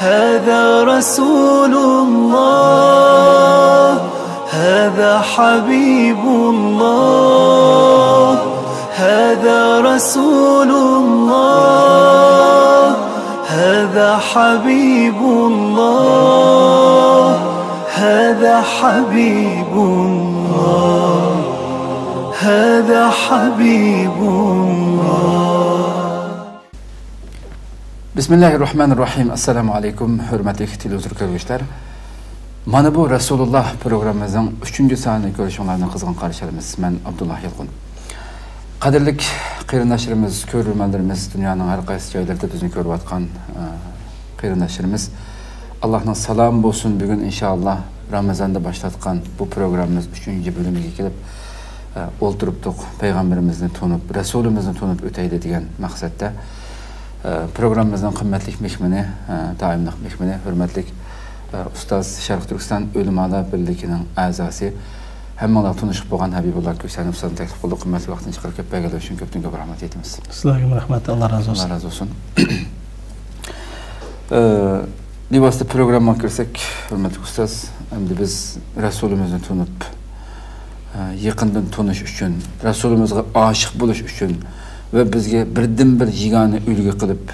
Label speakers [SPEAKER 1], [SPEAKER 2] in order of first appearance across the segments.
[SPEAKER 1] هذا رسول الله هذا حبيب الله هذا رسول الله هذا حبيب الله هذا حبيب الله هذا حبيب الله.
[SPEAKER 2] Bismillahirrahmanirrahim. Assalamu alaykum hurmatli televizor ko'ruvchilar. Mana bu Rasululloh programmamizning 3-sonini ko'rishinglarni qizg'in qarshi olamiz. Men Abdulloh Yilqin. Qadrli qarindoshlarimiz, ko'ruvchilarimiz, dunyoning har qaysi joylarida bizni ko'rib atgan qarindoshlarimiz, Allohning salom bo'lsin. Bugun inshaalloh Ramazonda boshlatgan bu programmamiz 3-bo'limiga kelib o'ltiribdik. Payg'ambarimizni tunib, Rasulimizni tunib o'taydi degan maqsadda programmamızın qimmatli mehmoni, doimli mehmoni, hurmatli ustoz Sharq Turkiston O'limalar birligining a'zosi, hammalar tunishib bo'lgan Habibulloh Ko'ksanov ustozning taklif qildi. Qimmatli vaqtini chiqarib kelganligi uchun ko'p rahmat aytamiz.
[SPEAKER 3] Sizlarga rahmat, Alloh razı olsun.
[SPEAKER 2] Alloh razı olsun. Libosda programmaga kirsak, hurmatli ustoz, endi biz Rasulimizni tunib, yaqindan tunish uchun, Rasulimizga oshiq bo'lish uchun ve bizge birden-bir yegane ulgu qilib,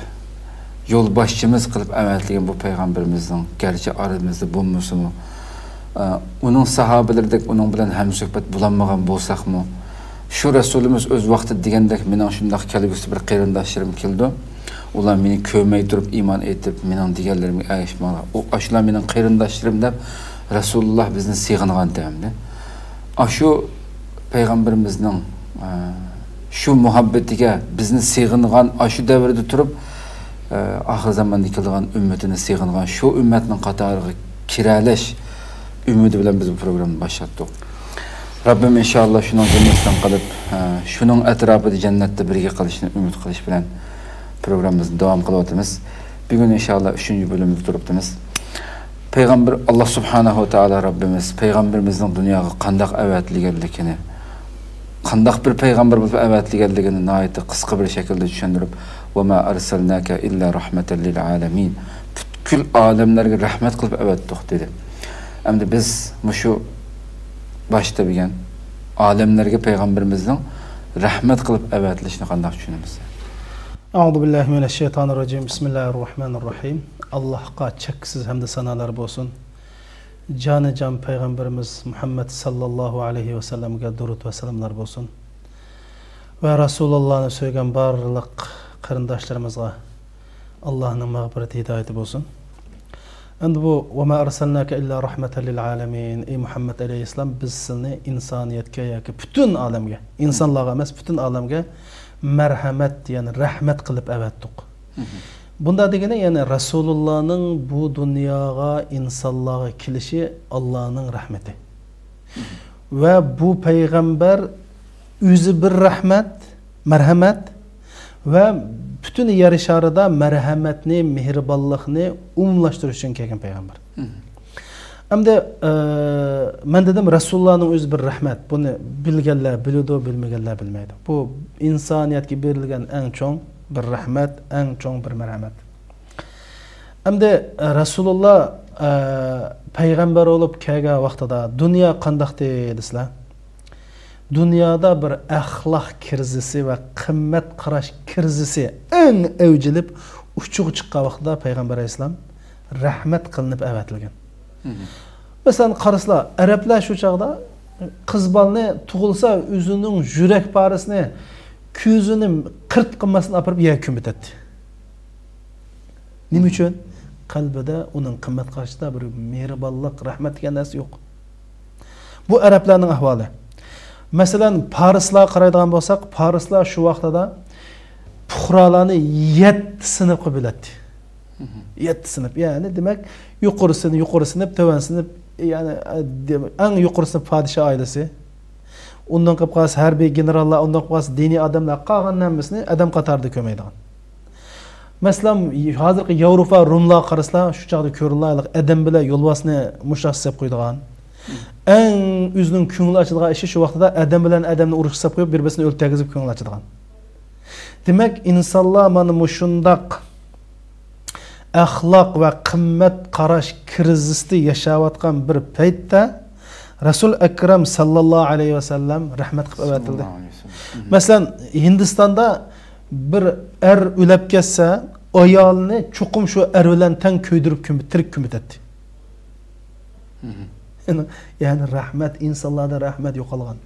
[SPEAKER 2] yol başçımız qilib avatlagan bu peygamberimizning gerçi aramızda bulmasını, onun sahabelerindek onun bilan hamsuhbat bulanmagan bolsaqmı, şu Rasulimiz öz vaqti degandek mening shundaq kelgusi bir qarindoshim keldi. Ular meni ko'may turib iymon etib, mening deganlarimga ayishmoqlar. O ashlar mening qarindoshim deb Rasululloh bizni sig'ingan demdi. Ashu peygamberimizning şu muhabbetiga bizni sig'ingan, shu davrda turib oxir zamonda kelgan ummatini sig'ingan, shu ummatning qatoriga kiralash umidi bilan biz bu programni boshlatdik. Rabbim inshaalloh shuning jannatdan qilib, shuning atrofida jannatda birga qilishni umid qilish bilan programmamizni davom qilyapmiz. Bugun inshaalloh 3-bo'limda turibmiz. Payg'ambar Alloh subhanahu va taolo Rabbimiz payg'ambarimizning dunyoga qanday avatliganligini, qandaq bir payg'ambar bo'lib avatliganligini nihoyatda qisqa bir shaklda tushuntirib, "Va ma arsalnaka illa rahmatan lil alamin." Butkul olamlarga rahmat qilib avatdik dedi. Endi biz mushu boshda bilgan olamlarga payg'ambarimizning rahmat qilib avatlishni qanday tushunamiz?
[SPEAKER 3] A'udhu billahi mineşşeytanirracim. Bismillahirrahmanirrahim. Allohga cheksiz hamd sanolar bo'lsin. Canı can Peygamberimiz Muhammed sallallahu aleyhi ve sellem'e durut ve selamlar olsun. Ve Resulullah'ın söyleyen barlık karındaşlarımıza Allah'ın mağfireti hidayeti olsun. Endi bu وَمَا أَرْسَلْنَاكَ إِلَّا رَحْمَةً لِلْعَالَمِينَ Ey Muhammed aleyhisselam, biz seni insaniyetke yoki bütün alemge, insanlığa emas bütün alemge merhamet yani rahmet kılıp evettik. Bunda degene yani Resulullah'ın bu dünyaya insanlığa kilişi Allah'ın rahmeti. Ve bu peygamber yüzü bir rahmet, merhamet ve bütün yarışarıda merhametini, mihriballıqni umlaştırış için kelgan peygamber. Hem de ben dedim Resulullah'ın özü bir rahmet. Bunu bilgenler biliyordu, bilmegenler bilmeydi. Bu insaniyetki berilgen en çok bir rahmet, en çok bir merhamet. Hem de Resulullah peygamber olup kelgan vaqtida dünya qandaq dedisizlar? Dünyada bir ahlak krizisi ve kıymet qarash krizisi en evcilip uçuq chiqqan vaqtida Peygamber Aleyhisselam rahmet qilinib avatilgan. Mesela qaraslar, Arablar şu çağda qiz balni tug'ilsa o'zining yurak parisini ko'zini qirt qilmasdan apirib yer ko'mitadi. Nima uchun? Qalbida uning qimmat qarashida bir mehribonlik, rahmat degan narsa yo'q. Bu Arablarning ahvoli. Masalan, Parislar qaraydigan bo'lsak, Parislar shu vaqtida puhralarni 7 sinf qilib bo'ladi. 7 sinf. Ya'ni demak, yuqori sinf, tovan sinf, ya'ni eng yuqori sinf podshoh oilasi. Undan qilib qolsa harbiy generallar, undan qilib qolsa diniy odamlar, qolgan hammasini adam qatorida ko'maydigan. Masalan, hozirgi Yevropa Rumlar qaraslar, shu chaqda ko'riladigan adam bilan yo'lbosni mushaq hisob qo'ydigan. En üzünün ko'ngli açılgan işi şu vaqtida adam bilan adamni urush hisob qo'yib, bir-birini o'ltirgizib ko'ngli açadigan. Demak, insonlar mana mushundaq axloq va qimmat qarash krizisida yashayotgan bir paytda Rasul Akram sallallohu alayhi vasallam rahmat qilib avatildi. Masalan, Hindistonda bir o'lib ketsa, ayolni chuqum shu bilan tang ko'ydirib tirik ko'mitadi. Yani rahmat, insonlarda rahmat yo'qolgan.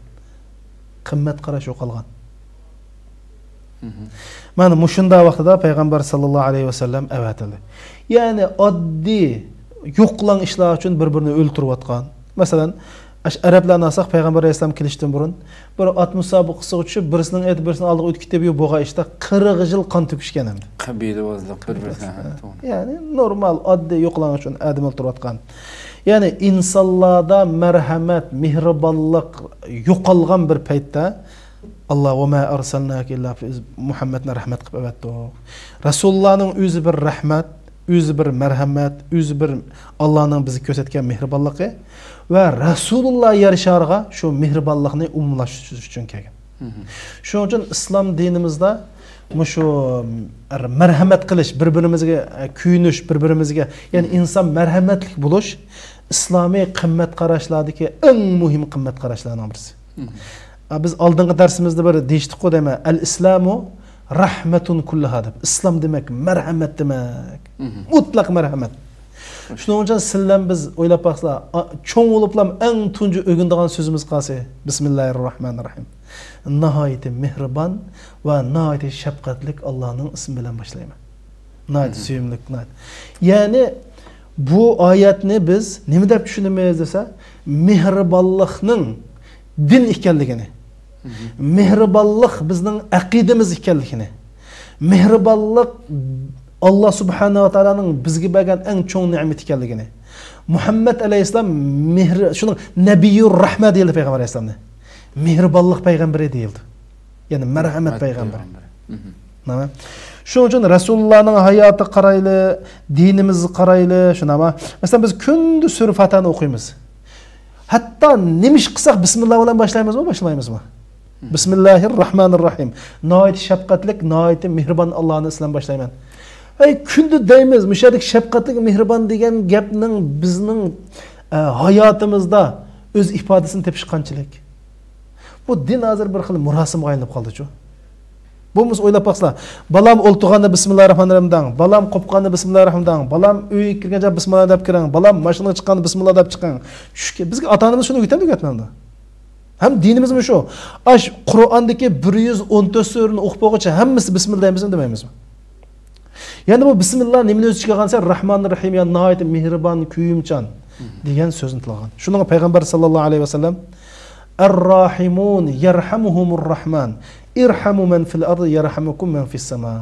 [SPEAKER 3] Qimmat qarash yo'qolgan. Mana mushunda vaqtida payg'ambar sallallohu alayhi vasallam avatildi. Yani oddiy yo'qlan ishlar uchun bir-birini o'ltirayotgan. Masalan, Arablarni alsak payg'ambar alayhisalom kelishdan burun bir at musobaqasiga tushib, birisining birisini oldiga o'tib ketib bo'lgan ishda 40 yil qon to'kishgan hamda.
[SPEAKER 2] Qabilavozlik bir-biriga.
[SPEAKER 3] Yani normal oddiy yo'qlan uchun adam o'ltirayotgan. Yani insonlarda marhamat, mehribonlik yo'qolgan bir paytda Allah va ma arsalnaka illa Muhammadni rahmat qilib avatdi. Rasulullohning o'zi bir rahmat, o'zi bir marhamat, o'zi bir Allohning bizga ko'rsatgan mehribonligi va Rasululloh yarisharga shu mehribonlikni umumlashtirish uchun kelgan. Shuning uchun islom dinimizda shu marhamat qilish, bir-birimizga kuyinish, bir-birimizga, ya'ni inson marhamatli bo'lish islomiy qimmat qarashlardagi eng muhim qimmat qarashlardan birisi. Biz oldingi darsimizda bir deyishdik-ku deyman, al-islamu rahmatun kullaha deb. Islom demak marhamat demak. Mutlaq marhamat. Shuning uchun sizlar biz o'ylab baqsizlar, cho'ng bo'liblam eng tunji o'gindigan so'zimiz qaysi? Bismillahirrohmanirrohim. Nihoyat mehribon va nihoyat shafqatlik Allohning ismi bilan boshlayman. Nihoyat suyumlik. Ya'ni bu oyatni biz nima deb tushunamiz desa, mehribonlikning din ekanligini, mehribonlik bizning aqidamiz ekanligini, mehribonlik Allah subhanahu wa ta'alaning bizga bergan eng cho'ng ne'mat ekanligini, Muhammad alayhisalom shuni nabiyur rahmat deyildi payg'ambar alayhisalomni. Mehribonlik payg'ambari deyildi. Ya'ni marhamat payg'ambar. Nima? Shuning uchun Rasulullohning hayoti qarayli, dinimizni qarayli, shunama. Masalan biz kunduz sura Fatihani o'qiymiz. Hatto nima ish qilsak bismillah bilan boshlaymizmi, boshlaymizmi? Bismillahirrohmanirrohim. Nihoyat shafqatlik, nihoyat mehribon Allohning ismidan boshlayman. Kunda deymiz, mushadek shafqatlik, mehribon degan gapning bizning hayotimizda o'z ifodasini tepish qanchalik. Bu din hozir bir xil murosimga aylanib qoldi-ku. Bumuş o'ylab baqsizlar. Balam o'ltirganda bismillahirrohmanirrohim dang. Balam qopqanda bismillahirrohmanirrohim dang. Balam uyga kirganda bismillah deb kiring. Balam mashinaga chiqqanda bismillah deb chiqing. Bizga ota-onamiz shuni o'rgatadi o'rgatmadi. Ham dinimizmi shu? Ash Qur'ondagi 114 surani o'qib bo'lguncha hammasi bismillah deymizmi demaymizmi? Ya'ni bu bismillah nimani o'z ichiga olsa Rahmanir-Rahim ya nihoyat mehribon, kuyimchan degan so'zni tilgan. Shunga payg'ambar sallallohu alayhi vasallam Ar-Rahimun yarhamuhumur-Rahman. İrhamu men fil ardı yarhamukum men fis sama.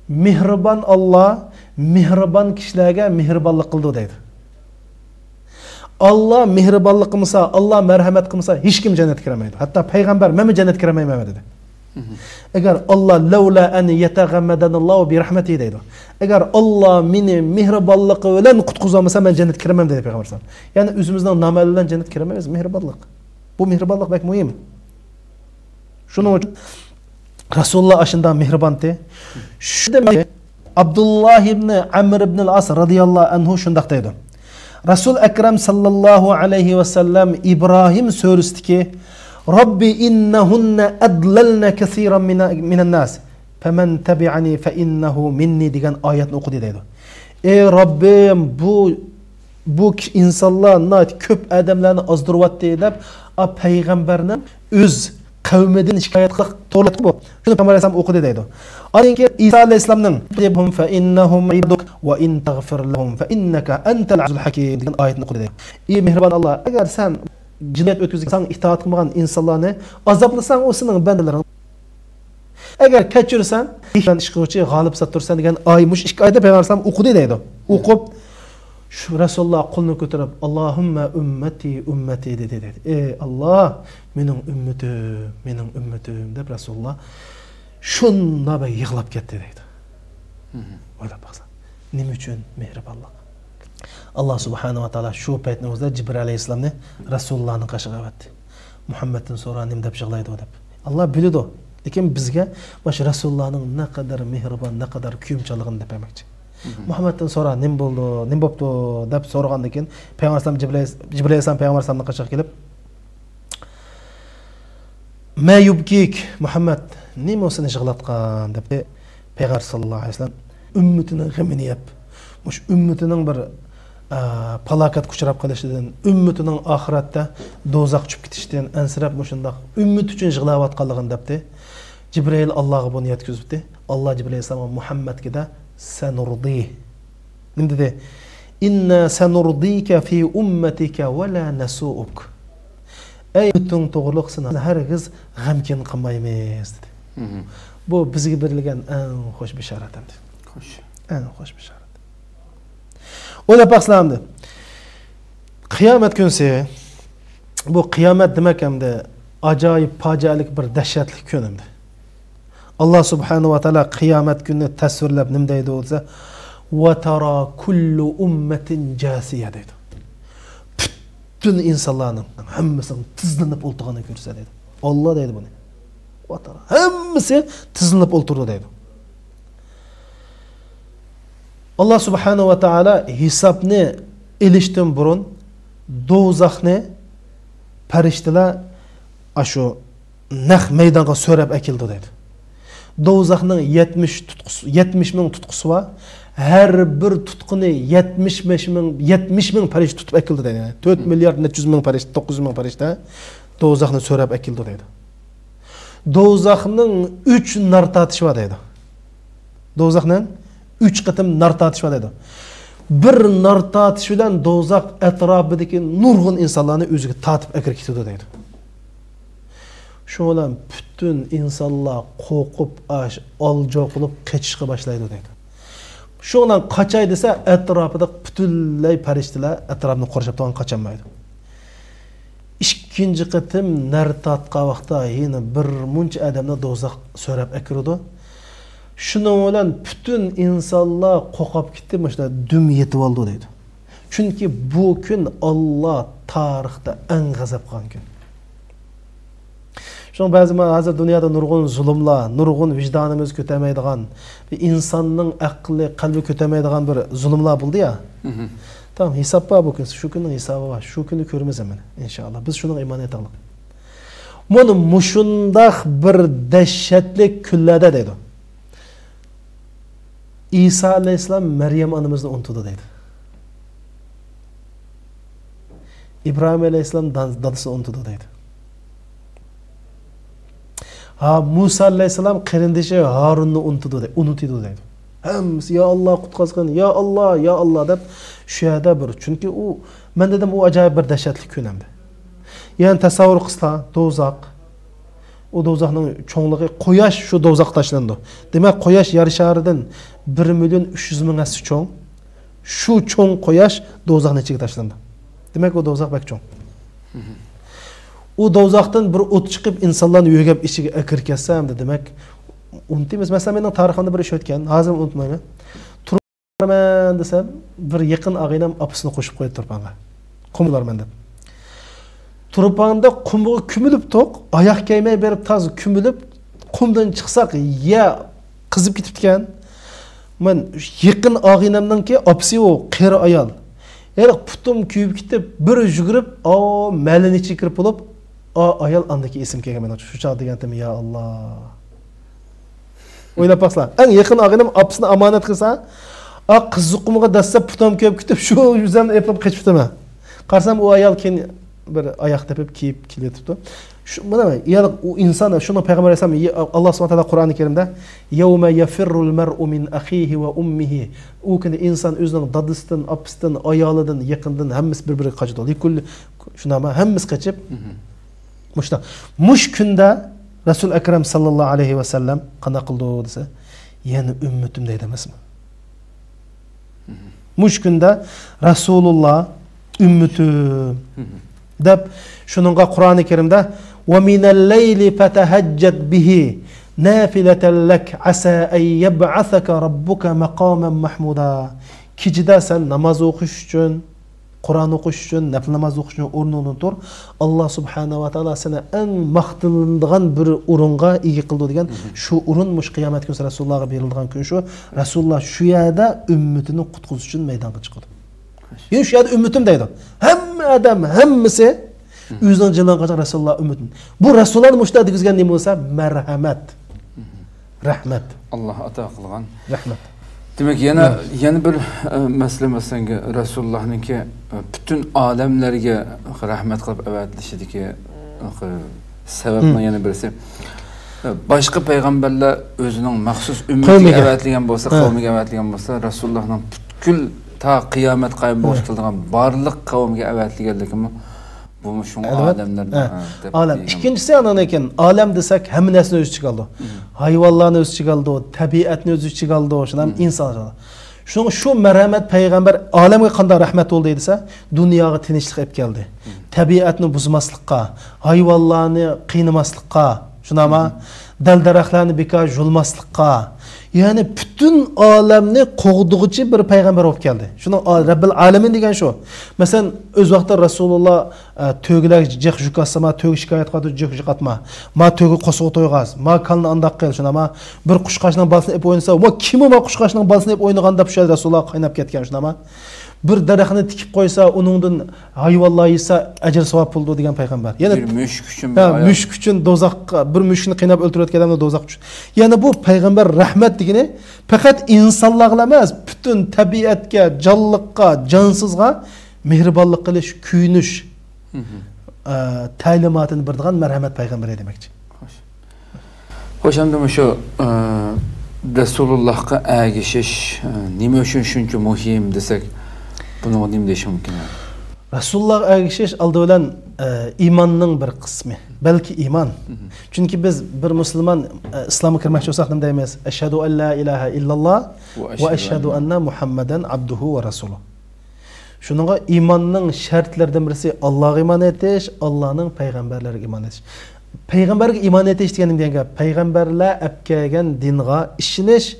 [SPEAKER 3] Mehribon Allah mehribon kishilarga mehribonlik qildi deydi. Allah mehribonlik qilsa, Allah marhamat qilsa hech kim jannatga kiramaydi. Hatto payg'ambar men jannatga kiramayman dedi. Agar Allah laula an yataghammadanallohu bi rahmatihi deydi. Agar Allah meni mehribonligi bilan qutqizmasa men jannatga kiramayman dedi payg'ambar sallallohu alayhi vasallam. Ya'ni o'zimizning namal bilan jannatga kiramaymiz, mehribonlik. Bu mehribonlik bak muhim. Şunu Rasulullah aşından mehribanti. Şu demek Abdullah ibn Amr ibn al-As radıyallahu anhu şundaqtaydı. Rasul Ekrem sallallahu aleyhi ve sellem İbrahim surasındaki Rabbi innahunna adlalna kesiran minen nas. Femen tabi'ani fe innehu minni degan ayetni okudu deydi. Ey Rabbim bu insanlar köp adamlarni azdırıvatdı deb peygamberinin öz kavmidin şikayet qilib to'g'ri bu. Shuni payg'ambar alayhisalom o'qidi deydi. Odan keyin Isa alayhisalomning "Hum fa innahum ibaduk wa in taghfir lahum fa innaka antal azizul hakim" degan oyatni o'qidi deydi. Ey mehribon Allah, agar sen jinoyat o'tkazsang, itoat qilmagan insonlarni azoblasang, o sening bandalaring. Agar kechirsan, ishdan ish qiluvchi g'olib satursan degan oymush ikki oyda payg'ambar alayhisalom o'qidi deydi. O'qib şu Rasulullah qo'lini ko'tarib Allohumma ummati dedi. Ey Allah, mening ummatim deb Rasulullah shunda bir yig'lab ketdi deydi. O'ylab baqsa. Nima uchun mehribonlik? Allah subhanahu va taolo shu paytning o'zida Jibril alayhisalomni Rasulullohning qashiga avatdi. Muhammaddan so'ra nima deb yig'laydi deb. Allah biladi. Lekin bizga bosh Rasulullohning naqadar mehribon, naqadar kuyimchaligini deb aytmoqchi. Muhammaddan so'ra, "Nim bo'ldi, nim bo'pti?" deb so'ragandan keyin Payg'ambar alayhisalom Jibril alayhisalom Payg'ambar alayhisalomga qarshi kelib, "Ma yubkik Muhammad, nima seni yig'latgan?" deb Payg'ambar sallallohu alayhi vasallam ummatining g'amini yeb, mush ummatining bir palakat kuchirab qolishidan, ummatining oxiratda do'zax tushib ketishdan ansirab mushundaq ummat uchun yig'layotganligini debdi. Jibril Allohga buni yetkazibdi. Alloh Jibril alayhisalom Muhammadga da sanurdi. Nima dedi? "Inna sanurdika fi ummatika va la nasuuk." Ey ummating to'g'riliqsini hargiz g'amkin qilmaymiz dedi. Bu bizga berilgan eng xo'sh bishorat endi.
[SPEAKER 2] Xo'sh.
[SPEAKER 3] Eng xo'sh bishorat. O'ylab baqslamdi. Qiyomat kunsi bu qiyomat demak hamda ajoyib fojialik bir dahshatli kun endi. Allah subhanahu wa ta'ala qiyomat kunini tasvirlab nima deydi bo'lsa, "Va tara kullu ummatin jasiya" deydi. Bütün insonlarning hammasining tizlanib o'tirganini ko'rsa deydi. Alloh deydi buni. Va tara hammasi tizlanib o'tirdi deydi. Allah subhanahu wa ta'ala hisobni elishdan burun do'zaxni farishtalar ashu naq maydonga so'rab akildi deydi. Do'zaxning 70 ming tutqusi var. Her bir tutquni 70 ming farishta tutib akildi deydi. 4 milyard 400 ming farishta, 900 ming farishta do'zaxni so'rab akildi deydi. Do'zaxning 3 nar tatishi var deydi. Do'zaxning 3 qitim nar tatishi var deydi. Bir nar tatishi bilan do'zax atrofidagi nurg'un insonlarni o'ziga tatib akirib ketdi deydi. Şu olan bütün insanlar qo'rqib, oljo qilib qechishga boshlaydi deydi. Şu olan qachay desa atrofida butunlay farishtalar atrofni qorshab turgan qachanmaydi. Ikkinchi qitim nar tatqa vaqtda yana bir muncha odamni do'zax so'rab akirdi. Şunun bilan bütün insanlar qo'rqib ketdi, mana dum yetib oldi deydi. Chunki bu kun Alloh tarixda eng g'azab qilgan kun. Şun bazı hazır dünyada nurgun zulümler, nurgun vicdanımız kötemeydiğen, insanın aklı, kalbi kötemeydiğen bir zulümler buldu ya. Tamam, hesap var bugün. Şu günün hesabı var. Şu günü görmez hemen inşallah. Biz şuna iman edelim. Bunu muşundak bir dehşetli küllerde dedi. İsa aleyhisselam Meryem anamızı unuttu dedi. İbrahim aleyhisselam dadısını unuttu dedi. Musa aleyhisselam qarindişi Harun'u unutdu deydi. Hemsi ya Allah qutqazgın, ya Allah, ya Allah deb şu yerda bir. Çünkü o men dedim o acayip bir dehşetli kun hamda. Yani tasavvur qilsa, do'zax. O do'zaxning cho'ngligi Quyosh shu do'zax tashlandi. Demak, Quyosh yer sharidan 1.300.000 asli cho'ng. Shu cho'ng Quyosh do'zaxning ichiga tashlandi. Demak, o do'zax bak cho'ng. O do'zaxdan bir o't chiqib insonlarni yo'gab ichiga akir ketsa hamda demak unutmaymiz. Masalan, mening tariximda bir ish o'tgan, hozir unutmayman. Turman desam, bir yaqin og'aynam opisini qo'shib qo'ydi turpanga. Qumlarman deb. Turpanda qumga kumilib to'q, oyoq kiymay berib toz kumilib, qumdan chiqsaq ya qizib ketibgan. Men yaqin og'aynamdanki opisi o qeri ayol. Yani putum kuyib ketib, bir yugurib, malini ichiga kirib bo'lib, ayol andaki isim kelgan men shu chaq degandim ya Allah. O'ylab baqslar. Eng yaqin og'aynam opisini omonat qilsa, qiziqimga dassa putum kuyib ketib, shu yuzamni eplab qechibdimi. Qarsam o ayol keyin bir oyoq tepib kiyib kelayotibdi. Shu mana o inson shuni payg'ambar alayhisalom Alloh subhanahu va taolo Qur'oni Karimda yawma yafirrul mar'u min akhihi va ummihi. U kuni inson o'zining dadisidan, opisidan, ayolidan, yaqindan hammasi bir-biriga qochadi. Likul shunama hammasi qochib. Mush kunda Rasul Akram sallallohu alayhi va sallam qana qildi desa, yana ummatim deydi emasmi? Mush kunda Rasululloh ummatim deb shuningga Qur'oni Karimda va minal layli fatahajjat bihi nafilatan lak asa an yab'athaka robbuka maqaman mahmuda. Kechida sen namoz o'qish uchun Kur'an okuş üçün, nafil namaz okuş üçün ornundan tur. Allah subhanahu wa ta'ala sana en maqtılındığan bir urunga iyi kıldı degen şu urunmuş kıyamet günü Resulullah'a verildiğin gün şu. Resulullah şu yerde ümmetini kutkuzu üçün meydanga çıkıldı. Yani şu yerde ümmetim deydi. Hem adam, hemmisi yüzden cılığın kaçak Resulullah ümmetim. Bu Resulullah'ın müştahı dikizgen neymi olsa merhamet. Rahmet.
[SPEAKER 2] Allah ata kılgan.
[SPEAKER 3] Rahmet.
[SPEAKER 2] Demek yana bir mesele mesela Resulullah'ınki bütün alemlerge rahmet kılıp evetlişideki sebepten yana birisi. Başka peygamberler özünün mahsus ümmetiga evetligen bolsa, kavmiga evetligen bolsa, Resulullah'ın bütün ta kıyamet kaybı boştulduğun barlık kavmiga evetligenlikimi bu şu alemlerden.
[SPEAKER 3] Alem. İkincisi ananayken alem desek hem nesne öz çıkaldı. Hayvanların öz çıkaldı, tabiatın öz çıkaldı, şundan insan çıkaldı. Şu merhamet peygamber alemge qanday rahmet oldu dediyse dünyaya tinchlik hep geldi. Tabiatını buzmaslıkka, hayvanlarını qiynamaslıkka, şunama dal-daraxtlarını bekar julmaslıkka. Yani bütün alemni qoğduğucu bir peygamber olup geldi. Şunu Rabbil Alemin degen şu. Mesela öz vaqtda Rasulullah tögüler jıq jukasama, tögü şikayet qatı jıq jıqatma. Ma tögü qosuğu toyğaz, ma kalını andaq qel şuna ma bir quşqaşның balsını ep oynasa, ma kimi ma quşqaşның balsını ep oynaganda bu Rasulullah qaynap ketken şuna ma. Bir daraxtını tikip qoysa, onundan hayvanlar yesa ajr savab buldu degen peygamber. Yani
[SPEAKER 2] bir müşk üçün
[SPEAKER 3] müşk üçün dozaqqa, bir müşkni qiynap öldürütken adamni dozaq üçün. Yani bu peygamber rahmet degeni fakat insanlarga emas, bütün tabiatga, canlıqqa, cansızga mehribanlık qilish, kuyunish ta'limatini berdigan merhamet peygamberi demekçi.
[SPEAKER 2] Hoş hem şu Resulullah'a ergişiş nime üçün şuncha muhim desek bunu nima deyish mumkin?
[SPEAKER 3] Resulullah'a ergişiş aldı bilen imanның bir kısmı. Belki iman. Çünkü biz bir Müslüman İslam'a kirmoqchi bo'lsak nima deymiz? Eşhedü en la ilahe illallah ve eşhedü enne Muhammeden abduhu ve rasuluh. Şununla imanның şartlarından birisi Allah'a iman etiş, Allah'ın peygamberlerine iman etiş. Peygamberge iman etiş degenim degen peygamberler epkelgen dinga işiniş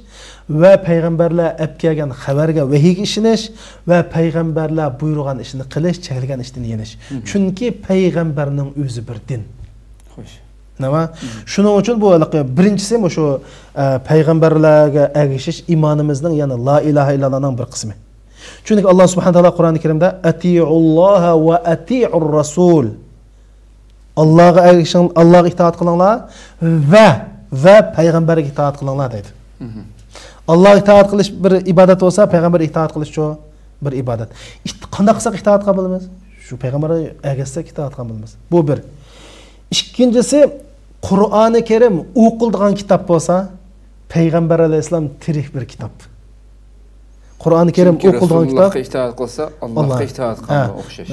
[SPEAKER 3] ve peygamberler epkelgen haberge vehiyge işiniş ve peygamberler buyurgan işini qilish, çekilgen işini yeniş. Çünkü peygamberning özü bir din.
[SPEAKER 2] Hoş.
[SPEAKER 3] Nima? Şunun için bu birincisi şu peygamberlerge erişiş imanımızın yani la ilahe illallah'ın bir kısmı. Çünkü Allah subhanahu wa ta'ala Kur'an-ı Kerim'de ati'ullaha ve ati'ur rasul. Allah'a erişin, Allah'a itaat kılınlar ve peygamber'e itaat kılınlar deydi. Allah'a itaat kılış bir ibadet olsa peygamber'e itaat kılış şu bir ibadet. İşte qanday qilsak itaat qilamiz? Şu peygamber'e ergetsek itaat qilamiz. Bu bir. İkincisi Kur'an-ı Kerim o'qildigan kitap olsa Peygamber aleyhisselam tirik bir kitap. Kur'an-ı Kerim o'qildigan kitap.
[SPEAKER 2] Resulullah'a itaat qilsa Allah'a itaat qiladi o'xshash.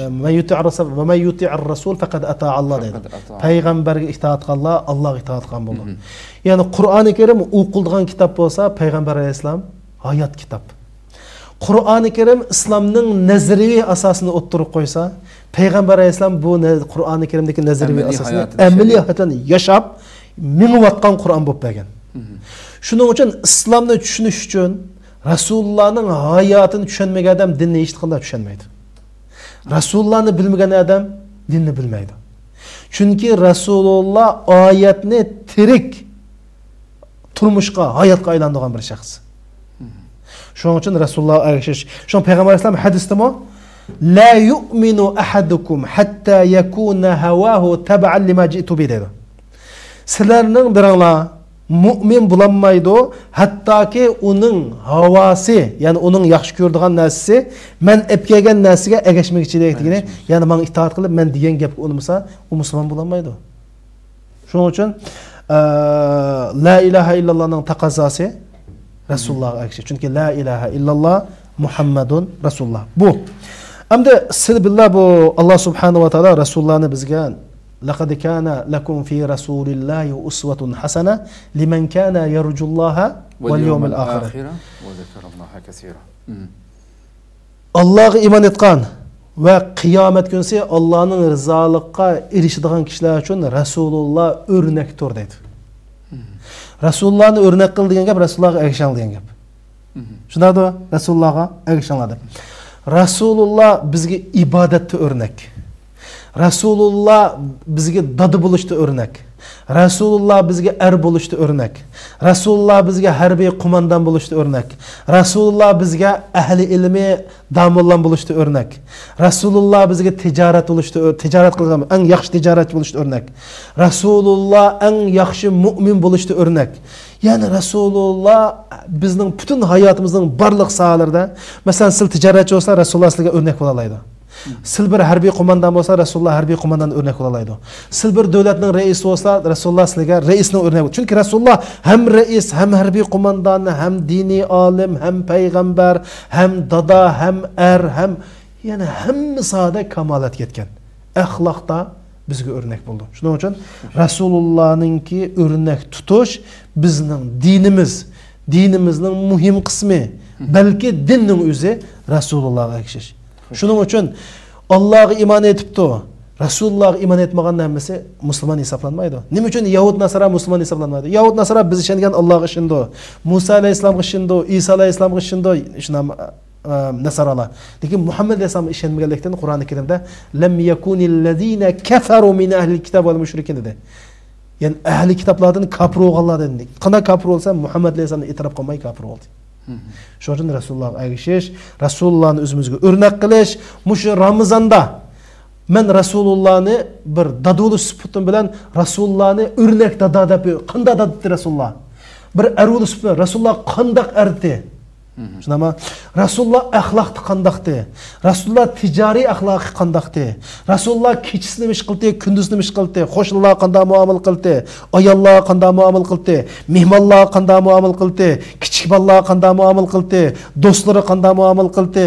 [SPEAKER 3] Ve men yuti'ir rasul faqad ata Allah deydi. Peygamberge itaat qilsa Allah'a itaat qilgan bo'ldi. Yani Kur'an-ı Kerim o'qildigan kitap olsa Peygamber aleyhisselam hayat kitap. Kur'an-ı Kerim İslam'ның nazariy asasını o'ttirib qo'ysa, Peygamber aleyhisselam bu Kur'an-ı Kerim'deki nazariy asasını amaliyatan yaşap, mingivatgan Kur'an bo'lib bergan. Shuning uchun İslam'ni tushunish uchun Resulullah'ın hayatını düşünmegen adam dinni hiç qanday düşünmeydi. Resulullah'ını bilmegen adam dinni bilmeydi. Çünkü Resulullah ayetini tirik turmuşqa, hayatqa aylandırgan bir şahs. Şunun için Resulullah'a erişiş. Şun Peygamber Aleyhisselam hadiste mi? La yu'minu ahadukum hatta yakuna havahu tab'an lima ji'tu bi dedi. Sizlerinin birinla mümin bulanmaydı hatta ki onun havası yani onun yaxşı gördüğün nəsisi mən epkegen nəsiga erişmek için deyildiğini yani mən itaat kılıp mən diyen gep olmasa o Müslüman bulanmaydı. Şunun için la ilahe illallah'ın takazası Resulullah'a erişir. Çünkü la ilahe illallah Muhammedun Resulullah. Bu. Hem de silbillah bu Allah subhanahu wa ta'ala Resulullah'ını bizge لقد كان لكم في رسول الله أسوة حسنة لمن كان يرجو الله واليوم الآخر
[SPEAKER 2] وذكر الله كثيرا.
[SPEAKER 3] Allah'a iman etkan ve kıyamet günü Allah'ın rızalıkka erişidiğin kişiler için Resulullah örnektir dedi. Resulullah'ın örnek kıldığı gap Resulullah'a erişen diyen gap. Şunlar da Resulullah'a erişenlerdi. Rasulullah bizga ibodatda o'rnak. Rasulullah bizga dodi bo'lishda o'rnak. Rasulullah bizga bo'lishda o'rnak. Rasulullah bizga harbiy qo'mondan bo'lishda o'rnak. Rasulullah bizga ahli ilmi damollan bo'lishda o'rnak. Rasulullah bizga tijorat qilgan eng yaxshi tijoratchi bo'lishda o'rnak. Rasulullah eng yaxshi mu'min bo'lishda o'rnak. Yani Rasulullah bizning butun hayotimizning barliq sohalarida, masalan, siz tijoratchi bo'lsa, Rasulullah sizga o'rnak bo'la oladi. Siz bir harbiy qo'mondan bo'lsa, Rasulullah harbiy qo'mondan o'rnak bo'la oladi. Siz bir davlatning raisi bo'lsa, Rasulullah sizga raisning o'rnak bo'ladi. Chunki Rasulullah ham rais, ham harbiy qo'mondan, ham diniy olim, ham payg'ambar, ham dada, ham ham yani hamma sohada kamolatga yetgan. Axloqda bizga o'rnak bo'ldi. Shuning uchun Rasulullahninki o'rnak tutish bizning dinimizning muhim qismi, balki dinning o'zi Rasulullahga erishish. Shuning uchun Allohga iymon etibdi, Rasulullohga iymon etmagan hammasi musulmon hisoblanmaydi. Nima uchun Yahud Nasara musulmon hisoblanmaydi? Yahud Nasara biz ishongan Allohga ishindi, Musa alayhisalomga ishindi, Isa alayhisalomga ishindi, shuna Nasaralar. Lekin Muhammad alayhisalomga ishonmaganlikdan Qur'oni Karimda lam yakunillazina kafaru min ahli kitob wal mushrikin dedi. Yani ahli kitoblardan kafir bo'lganlar dedi. Qanday kafir bo'lsa Muhammad alayhisalomni e'tirof qilmay kafir bo'ldi. Shuning uchun Rasulullohga ergashish, Rasulullohni o'zimizga o'rnak qilish, mushu Ramazonda men Rasulullohni bir dadulu sifatim bilan Rasulullohni o'rnak dada deb qanday daddi Rasululloh. Bir aruli sifat Rasululloh qandaq ardi. Shunama Rasululloh axloqi qandaqdi? Rasululloh tijoriy axloqi qandaqdi? Rasululloh kechasini ish qildi, kunduzini ish qildi, qo'shnilar qanday muomala qildi, ayollar qanday muomala qildi, mehmonlar qanday muomala qildi, kichik bolalar qanday muomala qildi, do'stlari qanday muomala qildi,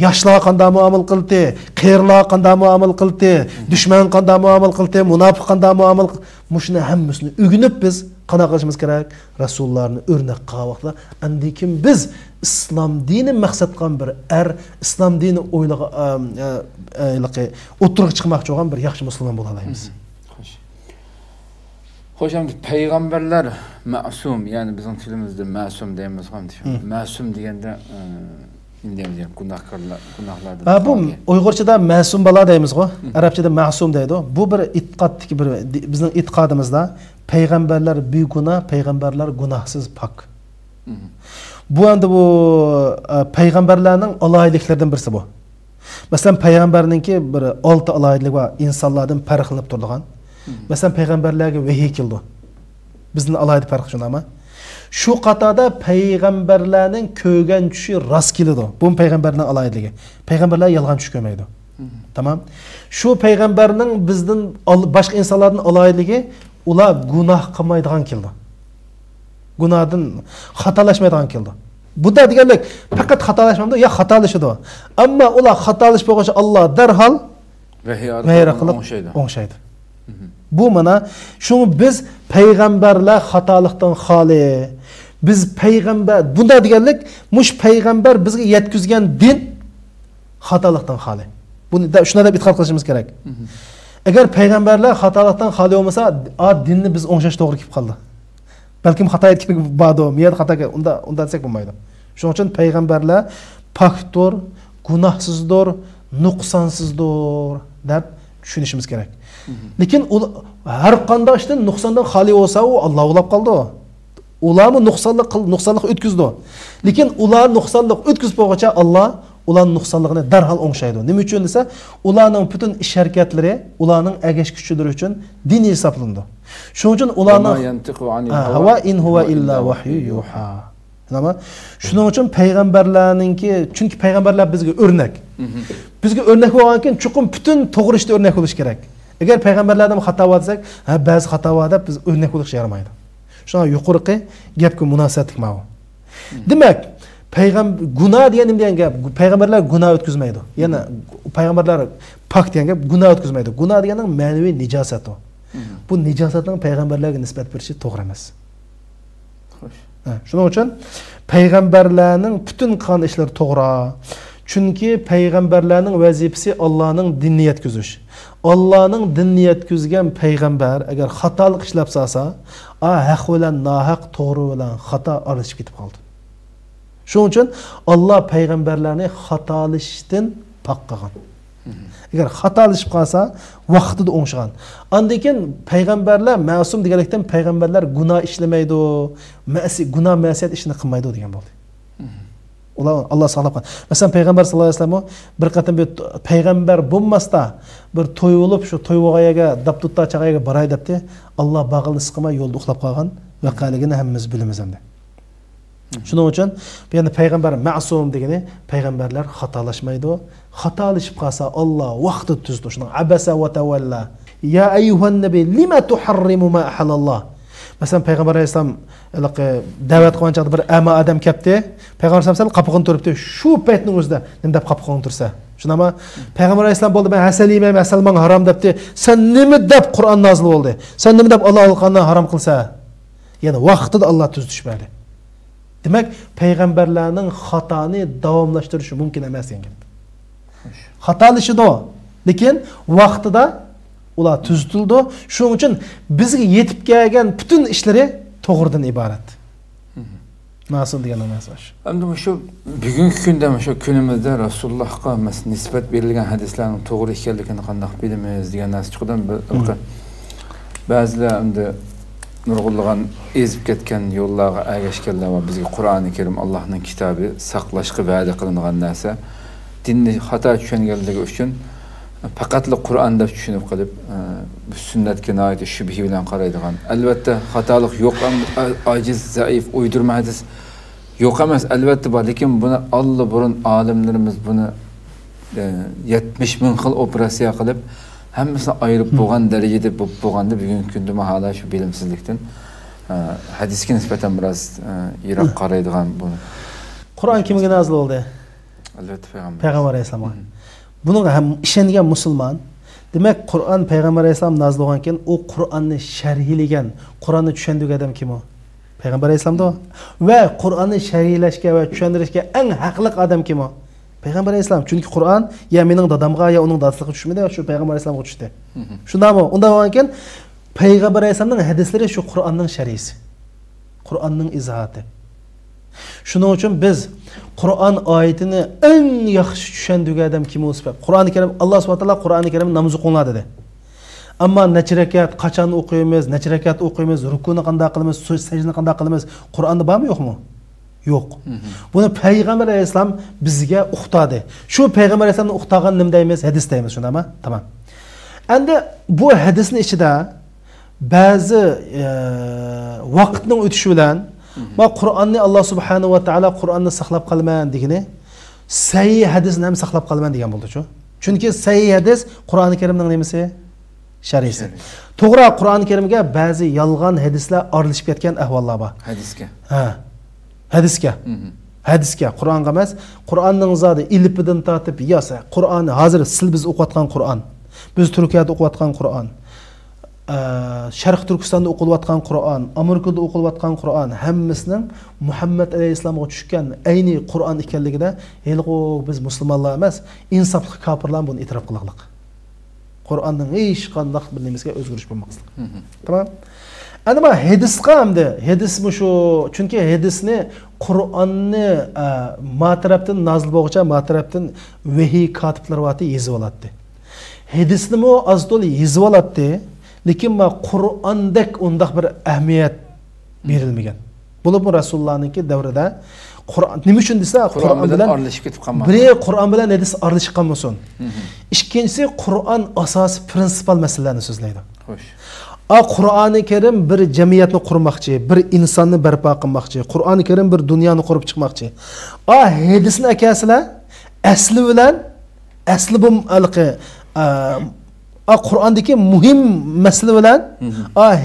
[SPEAKER 3] yoshlar qanday muomala qildi, qiyirlar qanday muomala qildi, dushman qanday muomala qildi, munofiq qanday muomala qildi. Mushuni hammasini o'rganib biz qana qilishimiz kerak? Rasulullohni o'rnak qilmoqda. Endi kim biz islom dini maqsad qilgan bir islom dini o'tirib chiqmoqchi bo'lgan bir yaxshi musulmon bo'la olamiz.
[SPEAKER 2] Xo'sh, endi payg'ambarlar ma'sum, ya'ni bizning tilimizda ma'sum deymiz ham. Ma'sum deganda gunohlardan.
[SPEAKER 3] Bu Uyg'urchada ma'sum bola deymiz-ku, arabchada ma'sum deydi. Bu bir e'tiqoddagi bir bizning e'tiqodimizda payg'ambarlar begunoh, payg'ambarlar gunohsiz pok. Bu endi bu payg'ambarlarning alohidliklaridan birisi bu. Masalan, payg'ambarninki bir 6 alohidlik bor, insonlardan farqlanib turadigan. Masalan, payg'ambarlarga vahiy keldi. Bizning alohida farqi shundami? Şu qatada payg'ambarlarning ko'rgan tushi rost keladi. Bu payg'ambarning alohidligi. Payg'ambarlar yolg'on tush ko'rmaydi. Tamam? Şu payg'ambarning bizdan boshqa insonlarning alohidligi, ular gunoh qilmaydigan keldi. Gunohdan xatolashmaydigan keldi. Bu da deganlik faqat xatolashmamdi, ya xatolashadi. Ammo ular xatolash bo'lg'acha Alloh darhol vahiy qilib o'ngshaydi. Bu mana şunu biz peygamberler hatalıktan xoli. Biz peygamber bunda deganlik mush peygamber bizga yetkizgan din hatalıktan xoli. Bunu da şuna da e'tiqod qilishimiz kerak. Agar peygamberler hatalıktan xoli olmasa, dinni biz o'ngshash to'g'ri kelib qoldi. Balkim xato etgan ba'do, miyat xatoga unda desak bo'lmaydi. Shuning uchun peygamberler pokdir, gunohsizdir, nuqsonsizdir deb tushunishimiz kerak. Lekin har qanday ishdan nuqsondan xoli bo'lsa, u Alloh ulab qoldi. Ularni nuqsonlik o'tkazdi. Lekin ular nuqsonlik o'tkazib bo'lguncha Alloh ularning nuqsonligini darhol o'ngshaydi. Nima uchun desa, ularning butun ish harakatlari, ularning agash kuchlari uchun din hisoblandi. Shuning uchun ularning hava in huwa illa vahyu yuha. Nima? Shuning uchun payg'ambarlarningki, chunki payg'ambarlar bizga o'rnak. Bizga o'rnak bo'lgankin, chuqur butun to'g'ri ishda o'rnak bo'lish kerak. Agar payg'ambarlardan xato bo'lsak, ba'zi xato deb biz o'rnak bo'lish yaramaydi. Shuna yuqorqi gapga munosabatlik ma'lum. Demak, gunoh degan gap, payg'ambarlar gunoh o'tkazmaydi. Yana payg'ambarlar pok degan gap gunoh o'tkazmaydi. Gunoh deganing ma'naviy nijosat u. Bu nijosatning payg'ambarlarga nisbat berishi to'g'ri emas. Xo'sh. Shuning uchun payg'ambarlarning butun qilgan ishlari to'g'ri. Chunki payg'ambarlarning vazifasi Allohning dinini yetkazish. Allohning dinini yetkazgan payg'ambar agar xatolik ishlab solsa, haq bilan nohaq, to'g'ri bilan xato aralashib ketib qoldi. Shuning uchun Alloh payg'ambarlarni xatolashdan pok qilgan. Agar xatolashib qolsa, vaqtida o'ngishgan. Undan keyin payg'ambarlar ma'sum deganlikdan payg'ambarlar gunoh ishlamaydi, gunoh ma'siyat ishini qilmaydi degan bo'ldi. Ular Alloh saqlab qolgan. Masalan, payg'ambar sollallohu alayhi vasallam bir qatam bir payg'ambar bo'lmasda bir to'y bo'lib, shu to'y voqayaga dabtutta chaqayaga boray debdi. Alloh bag'ilni siqmay yo'lda uxlab qolgan voqealigini hammamiz bilamiz endi. Shuning uchun bu yerda payg'ambar ma'sum degani payg'ambarlar xatolashmaydi. Xatolashib qolsa Alloh vaqtida tuzdi. Shuning abasa va tavalla. Ya ayyuhan nabiy lima tuharrimu ma ahallalloh. Masalan, payg'ambar alayhisalom da'vat qilgan chaqda bir ama odam kelibdi. Payg'ambar alayhisalom qapqon turibdi. Shu paytning o'zida nima deb qapqon tursa. Shunama payg'ambar alayhisalom bo'ldi, men hasalayman, hasalman harom debdi. Sen nima deb Qur'on nozil bo'ldi? Sen nima deb Alloh qanday harom qilsa? Ya'ni vaqtida Alloh tuzishmadi. Demak, payg'ambarlarning xatoni davomlashtirishi mumkin emas ekan. Xatolashidi, lekin vaqtida ular tuzitildi. Shuning uchun bizga yetib kelgan butun ishlari to'g'ridan iborat. Ma'sum degan emas shu.
[SPEAKER 2] Endi shu bugungi kunda, shu kunimizda Rasulullohga nisbat berilgan hadislarning to'g'ri ekanligini qanday bilamiz degan narsa chiqdan ba'zilar endi nurg'unlagan ezib ketgan yo'llarga ergashganlar va bizga Qur'oni Karim Allohning kitobi saqlashga va'da qilingan narsa dinni xato tushunganligi uchun faqatli Qur'on deb tushunib qolib, sunnatga noit shubhi bilan qaraydigan. Albatta xatolik yo'q, ojiz, zaif, uydurma hadis yo'q emas, albatta bor, lekin buni Alloh burun olimlarimiz buni 70 ming xil operatsiya qilib hammasini ayirib bo'lgan darajada bo'lganda bugungi kunda mahala shu bilimsizlikdan hadisga nisbatan biroz yiroq qaraydigan buni.
[SPEAKER 3] Qur'on kimga nozil bo'ldi?
[SPEAKER 2] Albatta
[SPEAKER 3] payg'ambar alayhisalom. Bunga ham ishongan musulmon, demak Qur'on payg'ambar alayhisalom nozil bo'lgan ekan, u Qur'onni sharhlagan, Qur'onni tushundirgan odam kim u? Payg'ambar alayhisalomda. Va Qur'onni sharhlashga va tushuntirishga eng haqli odam kim u? Payg'ambar alayhisalom. Chunki Qur'on ya mening dadamga ya uning dadasiga tushmadi, shu payg'ambar alayhisalomga tushdi. Shundami? Unda bo'lgan ekan, payg'ambar alayhisalomning hadislari shu Qur'onning sharhisi. Qur'onning izohati. Shuning uchun biz Qur'on oyatini eng yaxshi tushundirgan odam kim bo'lsa, Qur'oni Karim Alloh subhanahu va taolo Qur'oni Karim namoz o'qinglar dedi. Ammo necha rakat, qachon o'qiymiz, necha rakat o'qiymiz, rukuni qanday qilamiz, sajdani qanday qilamiz, Qur'onda bormi yo'qmi? Yo'q. Buni payg'ambar alayhisalom bizga o'qitadi. Shu payg'ambar alayhisalomni o'qitagan nima deymiz? Hadis deymiz, shundami? Tamam. Endi bu hadisning ichida ba'zi vaqtning o'tishi bilan va Qur'onni Alloh subhanahu va taolo Qur'onni saqlab qolman degani, sahih hadisni ham saqlab qolman degan bo'ldi-ku. Chunki sahih hadis Qur'oni Karimning nimasi? Sharhisi. To'g'ri, Qur'oni Karimga ba'zi yolg'on hadislar aralashib ketgan ahvollar bor.
[SPEAKER 2] Hadisga.
[SPEAKER 3] Ha. Hadisga. Hadisga, Qur'onga emas, Qur'onning zodi ilpidan tortib yosa, Qur'onni hozir siz biz o'qiyotgan Qur'on, biz Turkiyada o'qiyotgan Qur'on, Sharq Turkistonda o'qilayotgan Qur'on, Amerikada o'qilayotgan Qur'on hammasining Muhammad alayhisalomga tushgan ayni Qur'on ekanligida haliqo biz musulmonlar emas, insofli kofirlar buni e'tirof qilaylik. Qur'onning hech qanday bir nimasiga o'zgarish bo'lmaslik. Tamam? Ana hadisga hamda hadis shu, chunki hadisni Qur'onni ma tarafdan nozil bo'lguncha ma tarafdan vahiy kotiblar vati yozib oladi. Hadisni mo azdol yozib oladi, lekin ma Qur'ondek undaq bir ahamiyat berilmagan. Bo'lib Rasulullohning davrida Qur'on nima uchun desa, Qur'on bilan aralashib ketib qolmasin. Biri Qur'on bilan hadis aralashib qolmasin. Ikkinchisi Qur'on asosiy prinsipal masalalarni so'zlaydi. Xo'sh. Qur'oni Karim bir jamiyatni qurmoqchi, bir insonni barpo qilmoqchi, Qur'oni Karim bir dunyoni qurib chiqmoqchi. Hadisni akasilar asli bilan asli bu Qur'ondagi muhim masala bilan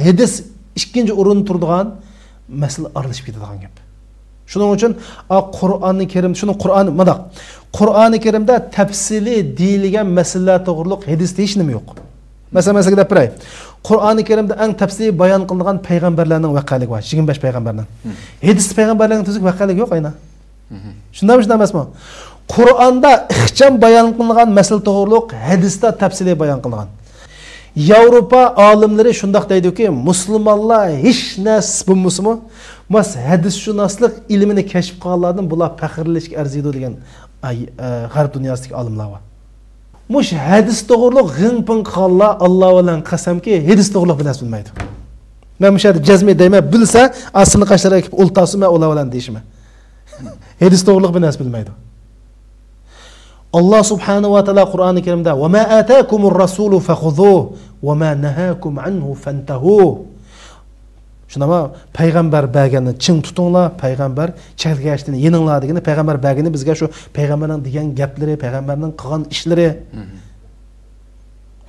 [SPEAKER 3] hadis ikkinchi o'rinda turadigan masala aralashib ketadigan gap. Shuning uchun Qur'oni Karim, shuni Qur'oni Karimda tafsili deyilgan masalalar to'g'riliq hadisda hech nima yo'q. Masalan, deb biray. Qur'oni Karimda eng tafsili bayon qilingan payg'ambarlarning vaqaligi bor, 25 payg'ambarning. Hadis payg'ambarlarning tuzuk vaqaligi yo'q ayna. Shunday emasmi? Qur'onda ixcham bayon qilingan masala to'g'riliq hadisda tafsili bayon qilingan. Yevropa olimlari shunday deydiki, musulmonlar hech narsa bo'lmasmi, Mas hadisshunoslik ilmini kashf qilganlardan bular faxrlanishga arziydi degan g'arb dunyosidagi olimlar bor. Mush hadis to'g'riliq g'ing-ping qilganlar Alloh bilan qasamki, hadis to'g'riliq bilan bilmaydi. Men bu yerda jazmi deyman, bilsa aslini qashlarga kelib ultasi men ular bilan deyishman. Hadis to'g'riliq bilan bilmaydi. Allah subhanahu wa ta'ala Qur'oni Karimda "Va ma ataakumur rasulu fakhudhuhu va ma nahakum anhu fantahu." Shunama payg'ambar berganni ching tutinglar, payg'ambar chalgashni yeninglar degani payg'ambar bergani bizga shu payg'ambarning degan gaplari, payg'ambarning qilgan ishlari.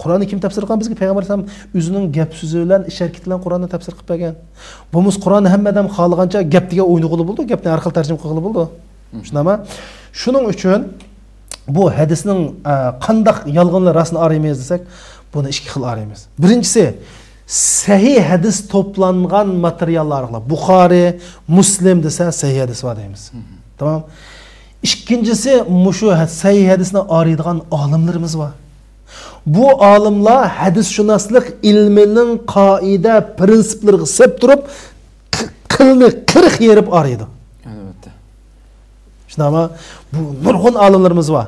[SPEAKER 3] Qur'onni kim tafsir qilgan bizga payg'ambar ham o'zining gap so'zi bilan, ish harakati bilan Qur'onni tafsir qilib bergan. Bumuz Qur'onni hammadan xohlagancha gapga o'ynag'ili bo'ldi, gapni har xil tarjima qilib bo'ldi. Shunama shuning uchun bu hadisning qandaq yolg'onlar rostini araymiz desak, buni ikki xil araymiz. Birinchisi sahih hadis to'plangan materiallar orqali Buxoriy, Muslim desa sahih hadis var deymiz. Tamam. İkincisi mushu sahih hadisni araydigan olimlarimiz var. Bu olimlar hadisshunoslik ilmining qoida prinsiplariga sep turib qilni 40 yerib araydi.
[SPEAKER 2] Albatta.
[SPEAKER 3] Shunama bu nurg'un olimlarimiz var.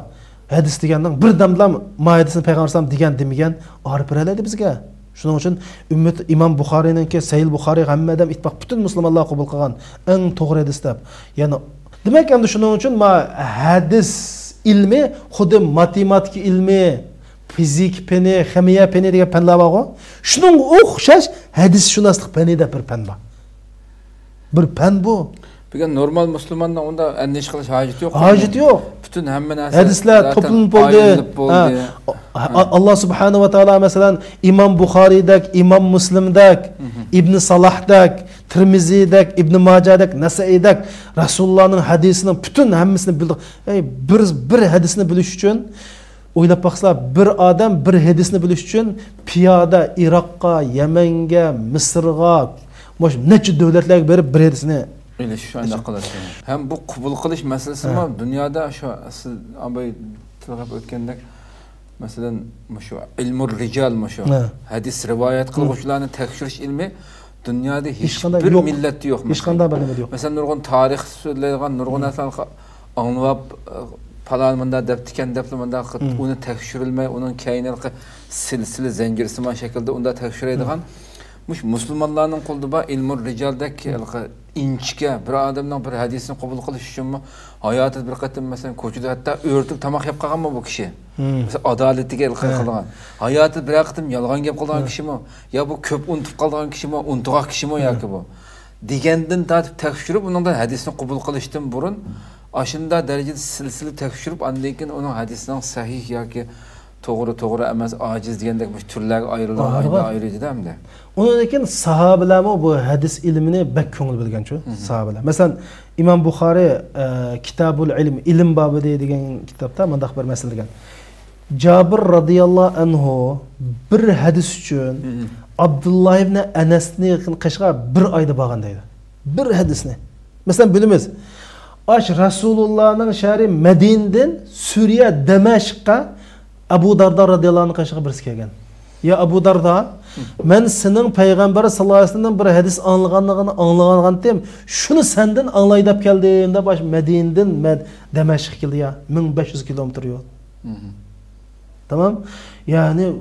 [SPEAKER 3] Hadis degandan bir damlam hadisni payg'ambar sallam degan demagan arib beradi bizga. Shuning uchun ummat Imom Buxoriyninki Sahih Buxoriy hammadan ittifoq butun musulmonlar qabul qilgan eng to'g'ri hadis deb. Ya'ni demak endi shuning uchun hadis ilmi xuddi matematika ilmi, fizik fani, ximiya fani degan fanlar bor. Shuning o'xshash hadisshunoslik fani deb bir fan bor. Bir fan bu.
[SPEAKER 2] Bugun normal musulmondan unda andish qilish hojati yo'q.
[SPEAKER 3] Hojati yo'q.
[SPEAKER 2] Butun hamma narsa
[SPEAKER 3] hadislar to'planib bo'ldi. Allah subhanahu va taolo masalan Imom Buxoriydak, Imom Muslimdak, Ibn Salahdak, Tirmiziydak, Ibn Majahdak, Nasaidak Rasulullohning hadisini butun hammasini bildi. Bir hadisni bilish uchun o'ylab baqsa bir odam bir hadisni bilish uchun piyoda Iroqqa, Yamanga, Misrga, necha davlatlarga berib bir hadisni
[SPEAKER 2] shunday qiladi. Ham bu qabul qilish masalasi ham dunyoda shu siz abay tilg'ab o'tgandek masalan shu ilmur rijal shu hadis rivoyat qiluvchilarni tekshirish ilmi dunyoda hech bir millatda yo'q.
[SPEAKER 3] Hech qanday bir nima yo'q.
[SPEAKER 2] Masalan nurg'un tarix so'zlaydigan nurg'un narsalarni anglab falan mında deptiken deplemanda uni tekshirilmay uning kaynalqi silsila zanjirsimon shaklda unda tekshiradigan mush musulmonlarning qo'lida bor ilmur rijaldek inchga bir odamning bir hadisini qabul qilish uchunmi hayotida bir qatim masalan ko'chada hatto o'rtib tomoq yeb qolganmi bu kishi? Masalan adolatiga qilgan. Hayotida bir qatim yolg'on gap qilgan kishimi? Yo bu ko'p unutib qolgan kishimi, unutgan kishimi yoki bu? Degandan tortib tekshirib uningdan hadisni qabul qilishdan burun aşında derecede silsile tekşürüp anlayken onun hadisinden sahih yoki to'g'ri emas aciz degandek bu turlarga ayrıladi da.
[SPEAKER 3] Onun için sahabeler bu hadis ilmini bek ko'ngil bilgan-ku sahabeler. Mesela İmam Buxoriy Kitabul Ilm ilm bobi degan kitobda mundaq bir masala degan. Jabir radhiyallohu anhu bir hadis uchun Abdullah ibn Anasni qishga bir oyda borgan deydi. Bir hadisni. Mesela bilimiz Aş Rasulullah'ın şehri Medine'den Suriye Demeşk'a Abu Darda radıyallahu anh'a qishga birisi kelgan. Ya Abu Darda, men senin Peygamber sallallahu aleyhi ve sellem'den bir hadis anlagandim. Şunu senden anlay deb keldim de baş Medine'den Demeşk keldi ya. 1500 kilometre yol. Tamam? Yani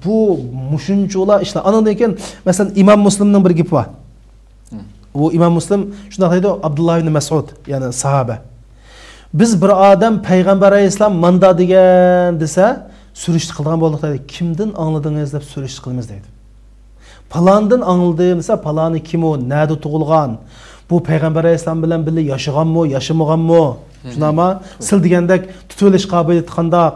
[SPEAKER 3] bu muşuncular işte anadayken mesela İmam Müslim'nin bir gibi var. Bu İmam Müslim şuna deydi Abdullah ibn Mas'ud yani sahabe. Biz bir adam Peygamber Aleyhisselam manda degan desa surishti qilgan bo'ldik deydi. Kimdan angladingiz deb surishti qilamiz deydi. Palandan angladim desa palani kim o, nerede tug'ilgan? Bu Peygamber Aleyhisselam bilan birga yashaganmi, yashamaganmi? Shunama sil degandek tutilish qobiliyati qandaq?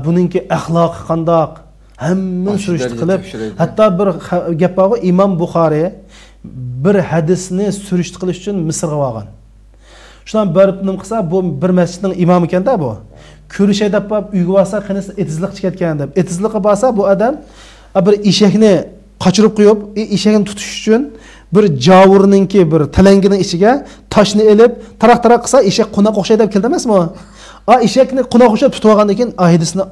[SPEAKER 3] Buningki axloqi qandaq? Hamma surishti qilib, hatto bir gap bor, İmam Buxoriy bir hadisni surishti qilish uchun Misrga borgan. Shundan borib nim qilsa bu bir masjidning imomi ekanda bu. Ko'rishay deb uyga borsa qanisi etizliq chiqayotgan deb. Etizliqqa borsa bu odam bir eshakni qochirib qo'yib, eshakni tutish uchun bir javurninki bir talangining ichiga toshni elib, taraq qilsa eshak qunoq o'xshaydi deb keldi emasmi? Eshakni qunoq o'xshab tutib olgandan keyin hadisni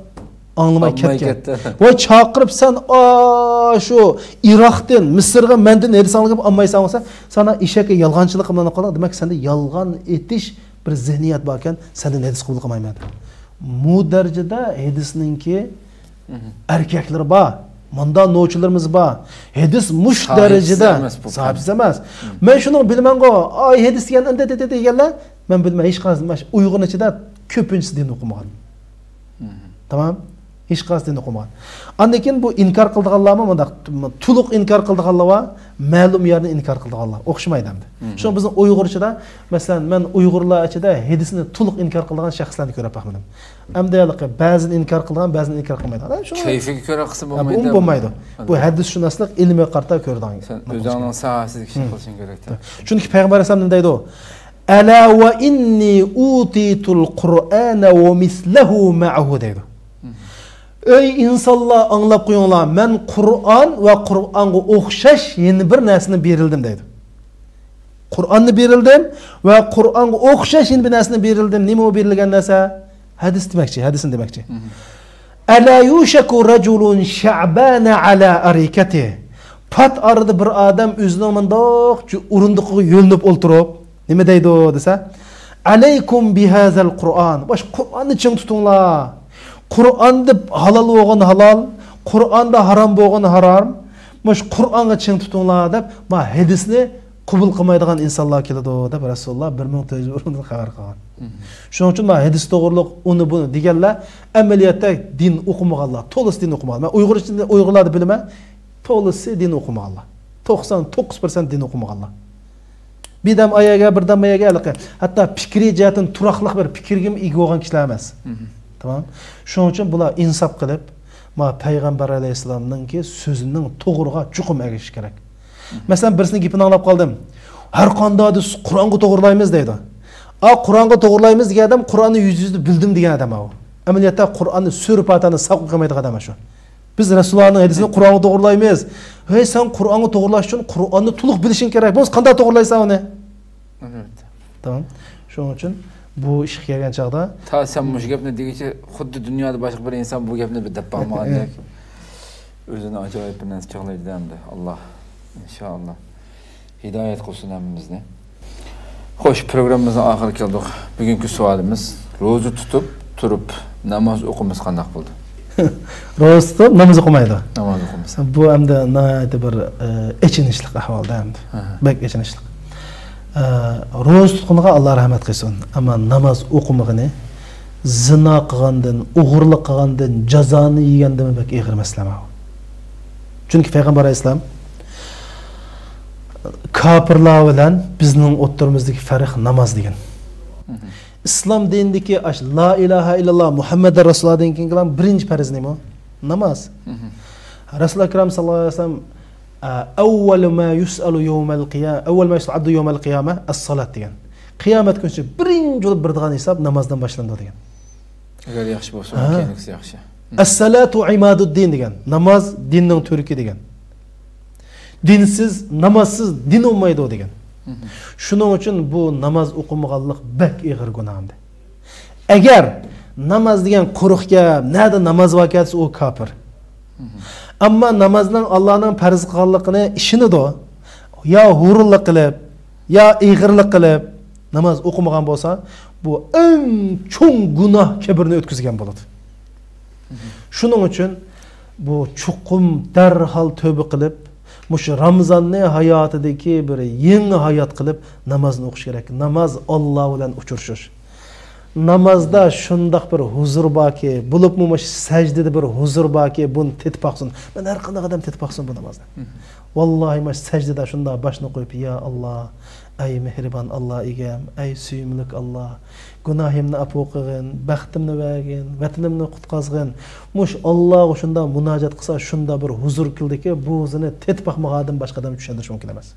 [SPEAKER 3] Anglamay ketgan. Voy chaqirib sen shu Iroqdan, Misrga mendan hadis anglab olmaysan bo'lsa, sana ishaka yolg'onchilik bilan qoladi. Demak, senda yolg'on etish bir zihniyat bor ekan, sendan hadis qabul qilmayman. Bu darajada hadisninki erkaklar bor. Manda novchilarimiz bor. Hadis mush darajada sahibsiz emas. Men shuni bilmango, ay hadis degan deganlar, men bilmay hech qanday Uyg'ur ichida ko'pinchisi din o'qimagan. Tamam? Hech qanday din o'qimagan. Andan keyin bu inkor qildiganlarmi, bunda to'liq inkor qildiganlar va ma'lum yerni inkor qildiganlar o'xshamaydi endi. Shu bizning Uyg'urchada, masalan, men Uyg'urlar ichida hadisni to'liq inkor qilgan shaxslarni ko'rib baxmadim. Amdayliqi ba'zini inkor qilgan, ba'zini inkor qilmaydi.
[SPEAKER 2] Kayfiga ko'ra qilsa bo'lmaydi.
[SPEAKER 3] Bu bo'lmaydi. Bu hadisshunoslik ilmiy qarta ko'rdan.
[SPEAKER 2] Sen o'zingning sohasiga kishi qilishing kerak.
[SPEAKER 3] Chunki payg'ambar alayhisalom deydi u: "Ala va inni utitul Qur'ana va mislahu ma'ahu" deydi. Ey insonlar, anglab qo'yinglar, men Qur'on va Qur'onga o'xshash yana bir narsani berildim deydi. Qur'onni berildim va Qur'onga o'xshash yana bir narsani berildim. Nima berilgan narsa? Hadis demakchi, hadisni demakchi. Ala yushaku rajulun sha'bana ala arikati. Pat arada bir odam o'zining mundoq o'rindiqiga yo'linib o'ltirib, nima deydi desa, alaykum bihazal Qur'on. Bosh Qur'onni ching tutinglar. Qur'onda halol bo'lgan halol, Qur'onda harom bo'lgan harom. Mush Qur'onga ching tutinglar deb, ma hadisni qabul qilmaydigan insonlar keladi deb Rasululloh 1400 xabar qilgan. Shuning uchun ma hadis to'g'riliq uni buni deganlar amaliyotda din o'qimaganlar, to'lis din o'qimagan. Men Uyg'urlarni bilaman, to'lisi din o'qimaganlar. 99% din o'qimaganlar. Birdam ayaga, hatto fikriy jihatdan turaqliq bir fikrga ega bo'lgan kishilar emas. Tamam. Shuning uchun bular insof qilib, ma payg'ambar alayhisolamningki so'zining to'g'riga chuqum egish kerak. Masalan, birisini gapini anglab qoldim. Har qanday Qur'onga to'g'rilaymiz deydi. Qur'onga to'g'rilaymiz degan odam Qur'onni yuz-yuzda bildim degan odam u. Amaliyotda Qur'onni so'rpatani saqlab qilmaydigan odam shu. Biz Rasulullohning hadisini Qur'onga to'g'rilaymiz. Hey, sen Qur'onga to'g'rilash uchun Qur'onni to'liq bilishing kerak. Biz qanday to'g'rilaysan uni? Tamam. Shuning uchun bu ish kelgan chaqda
[SPEAKER 2] sen mush gapni degicha xuddi dunyoda boshqa bir inson bu gapni deb bo'lmagandek o'zini ajoyib bir narsa chog'laydi endi. Alloh inshaalloh hidoyat qilsin hammamizni. Xo'sh, programmamizning oxiriga keldik. Bugungi savolimiz: ro'za tutib turib namoz o'qimiz qanday bo'ldi?
[SPEAKER 3] Ro'za tutib namoz o'qimaydi.
[SPEAKER 2] Namoz o'qimiz.
[SPEAKER 3] Bu hamda nihoyat bir echinishli ahvolda hamda. Bak echinishli. Ro'za tutqaniga Alloh rahmat qilsin. Ammo namoz o'qimag'ini zina qilgandan, o'g'irlik qilgandan, jazoni yegandan bak ig'ir maslama. Chunki payg'ambar alayhisalom kafirlar bilan bizning o'rtamizdagi farq namoz degan. Islom dinidagi la ilaha illalloh Muhammadur Rasululloh degan birinchi farz nima? Namoz. Rasululloh akram sallallohu alayhi vasallam avval ma yus'alu yawmal qiyamah, avval ma yus'alu yawmal qiyamah as-salat degan. Qiyomat kuni birinchi bo'lib birdigan hisob namozdan boshlanadi degan.
[SPEAKER 2] Agar yaxshi bo'lsa, keyingisi yaxshi.
[SPEAKER 3] As-salatu imaduddin degan. Namoz dinning turki degan. Dinsiz, namozsiz din olmaydi degan. Shuning uchun bu namoz o'qimaganlik bak ig'ir gunohdir. Agar namoz degan quruq gap, nada namoz vaqtisi u kafir. Ammo namozning Allohning farz qilganligini ishinido, yo hurlik qilib, yo ig'irlik qilib namoz o'qimagan bo'lsa, bu eng cho'ng gunoh kabirni o'tkazgan bo'ladi. Shuning uchun bu chuqum darhol tövbe qilib, mush Ramazonni hayotidagi bir yangi hayot qilib namozni o'qish kerak. Namoz Alloh bilan uchrashish. Namozda shundoq bir huzur borki, bo'libmi mush sajdada bir huzur borki, buni tetpaqsin. Men har qanday odam tetpaqsin bu namozda. Vallohi mush sajdada shundoq boshni qo'yib, ya Alloh, ey mehribon Alloh egam, ey suyimlik Alloh, gunohimni afv qilgin, baxtimni bergin, vatanimni qutqazgin. Mush Allohga shunda munojat qilsa, shunda bir huzur qildiki, bu o'zini tetpaqmagandan boshqa odam tushundirish mumkin emas.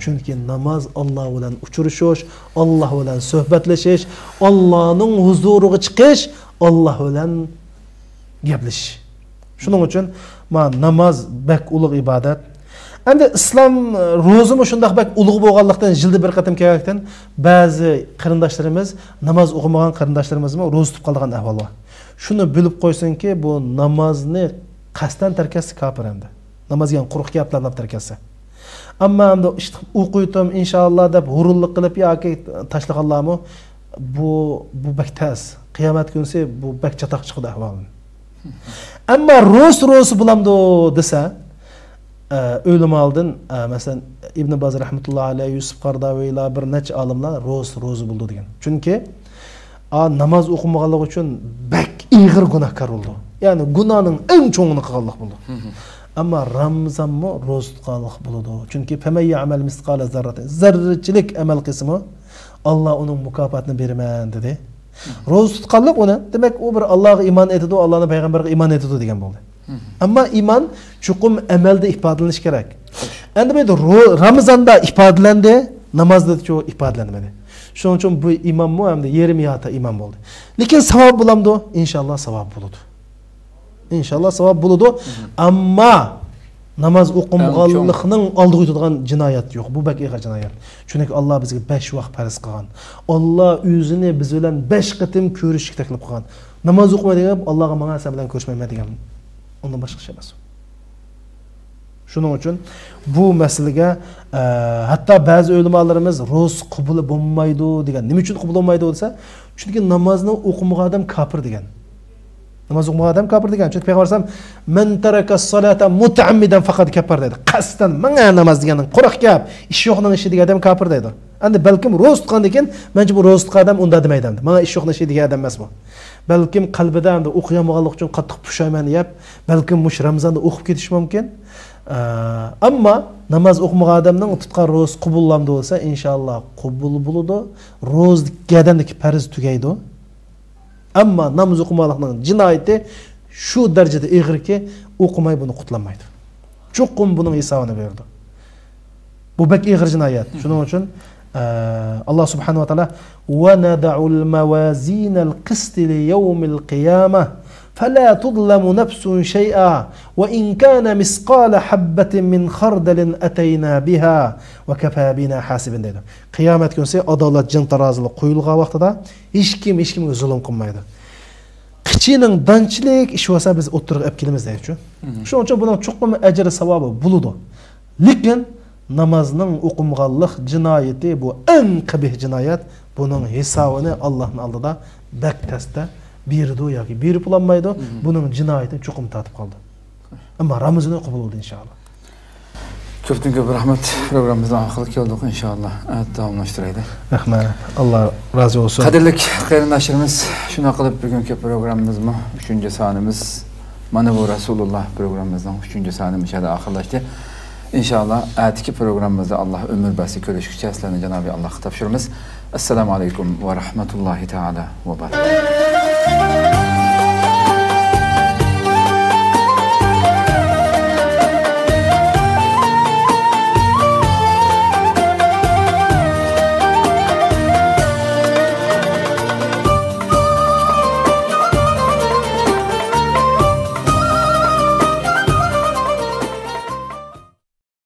[SPEAKER 3] Chunki namoz Alloh bilan uchrashish, Alloh bilan suhbatlashish, Allohning huzuriga chiqish, Alloh bilan gaplashish. Shuning uchun men namoz bak ulug' ibodat. Endi islom ro'zimi shundoq bak ulug' bo'lganlikdan yilda bir qatim kelgandan ba'zi qarindoshlarimiz namoz o'qimagan qarindoshlarimizmi ro'za tutib qolgan ahvol bor. Shuni bilib qo'ysinki, bu namozni qasdan tark etsa kofir endi. Namoz degan quruq gaplarni tark etsa. Ammo endi o'qiydim inshaalloh deb hurullik qilib yoki tashlaganlarmi bu bak tez. Qiyomat kunsi bu bak chatoq chiqdi ahvol. Ammo ro'z bulamdi desa o'lim oldin masalan Ibn Baz rahmatullohi alayhi, Yusuf Qardavilar bir necha olimlar ro'z bo'ldi degan. Chunki namoz o'qimaganligi uchun bak ig'ir gunohkor bo'ldi. Ya'ni gunohning eng cho'ngini qilganlik bo'ldi. Ammo Ramazonmi ro'z tutganlik bo'ladi. Chunki famay ya'mal misqala zarratin. Zarrachilik amal qismi Alloh uning mukofotini beraman dedi. Ro'z tutganlik uni demak u bir Allohga iymon etadi, Allohning payg'ambariga iymon etadi degan bo'ldi. Ammo iymon chuqum amalda ifodalanish kerak. Endi bu Ramazonda ifodalandi, namozda chu ifodalanmadi. Shuning uchun bu imommi hamda yerim yata imom bo'ldi. Lekin savob bo'lamdi? Inshaalloh savob bo'ladi. İnşallah savab buludu. Amma namaz o'qimaganlikning oldiga yetadigan jinoyat yo'q. Bu bak ig'ir jinoyat. Chunki Alloh bizga 5 vaqt farz qilgan. Alloh o'zini biz bilan 5 qatim ko'rishga taklif qilgan. Namoz o'qima degan Allohga menga sen bilan ko'rishmayman degan. Undan boshqa ish emas. Shuning uchun bu masalaga hatto ba'zi ulamolarimiz ro'z qabul bo'lmaydi degan. Nima uchun qabul bo'lmaydi desa, chunki namozni o'qimagan odam kofir degan. Namaz o'qimagan odam kofir degan. Chunki payg'ambar sollallohu alayhi vasallam "Man taraka as-salata muta'ammidan faqat kafar" dedi. Qasddan menga namoz deganning quruq gap, ish yo'qning ishi degan odam kofir dedi. Endi balkim ro'z tutgandan keyin menga bu ro'z tutgan odam unda demaydi. Menga ish yo'qning ishi degan odam emas bu. Balkim qalbida endi o'qiyolmaganlik uchun qattiq pushaymon yeb, balkim mush Ramazonda o'qib ketish mumkin. Ammo namoz o'qimagan odamning tutgan ro'z qabullanadi bo'lsa, inshaalloh qabul bo'ladi. Ro'z gadandagi farz tugaydi. Ammo namoz o'qimaganlikning jinoyati shu darajada ig'irki, o'qimay buni qutlanmaydi. Chuqum buning hisobini berdi. Bu bak ig'ir jinoyat. Shuning uchun Alloh subhanahu va taolo va nad'ul mawazinal qist li yawmil qiyamah fala tudlamu nafsun shay'a wa in kana misqala habatin min khardalin atayna biha wa kafa bina hasibin dedi. Qiyomat kunsi adolat jin tarozilik qo'yilgan vaqtida hech kimga zulm qilmaydi. Qichining danchilik ish bo'lsa biz o'tirib olib kelamiz deydi. Shuning uchun buning chuqum ajri savobi bo'ladi. Lekin namozning o'qimaganlik jinoyati bu eng qabih jinoyat. Buning hisobini Allohning oldida bak tasda berdi yoki berib bo'lmaydi. Buning jinoyatini chuqum tatib qoldi. Ammo Ramazonda qabul bo'ldi inshaalloh.
[SPEAKER 2] Ko'p rahmat. Programmamizning oxiriga keldik inshaalloh. Davomlashtiraylik.
[SPEAKER 3] Rahmat. Alloh rozi bo'lsin.
[SPEAKER 2] Qadrli qarindoshlarimiz, shuna qilib bugungi programmamizning 3-sonimiz mana bu Rasululloh programmamizning 3-sonimiz oxirlashdi. İnşallah atiki programımızda Allah ömür basi görüşükçe sizlerine Cenab-ı Allah'a topşırırız. Esselamu Aleyküm ve Rahmetullahi Teala ve Barakatuhu.